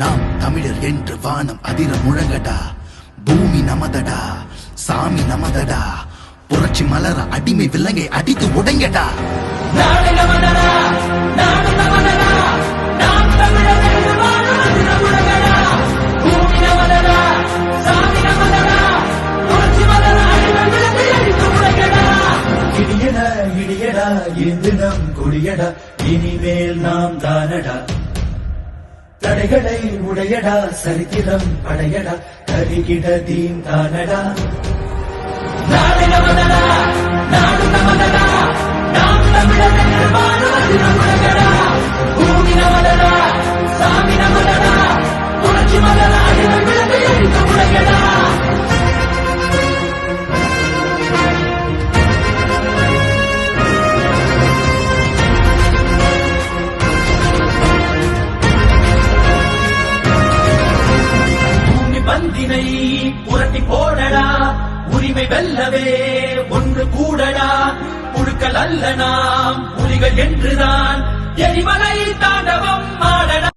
நாம் தமிழர் என்று வானம் அதிர முழங்கடா. பூமி நமதடா, சாமி நமதடா. புரட்சி மலர அடிமை விலங்கை அடித்து உடைங்கடா. நாடு நமதடா, நாடு நமதடா, நாம் தமிழர் என்று வானம் அதிர முழங்கடா. பூமி நமதடா, சாமி நமதடா. புரட்சி மலர அடிமை விலங்கை அடித்து உடைங்கடா. இடியடா இடியடா என்று நம் கொடியடா, இனிமேல் நாம் தானடா. தடைகளை உடையடா, சரித்திரம் படையடா, கருகிட தீம் தானடா. நாடு நமதடா, நாடு நமதடா, நாம் தமிழர் என்று வானம் அதிர முழங்கடா. பூமி நமதடா, சாமி நமதடா. புரட்சி மலர அடிமை விலங்கை அடித்து உடைங்கடா. பந்தினை புரட்டி போடடா, உரிமை வெல்லவே ஒன்று கூடடா. புழுக்கள் அல்ல நாம், புலிகள் என்றுதான் எரிமலை தாண்டவம் ஆடடா.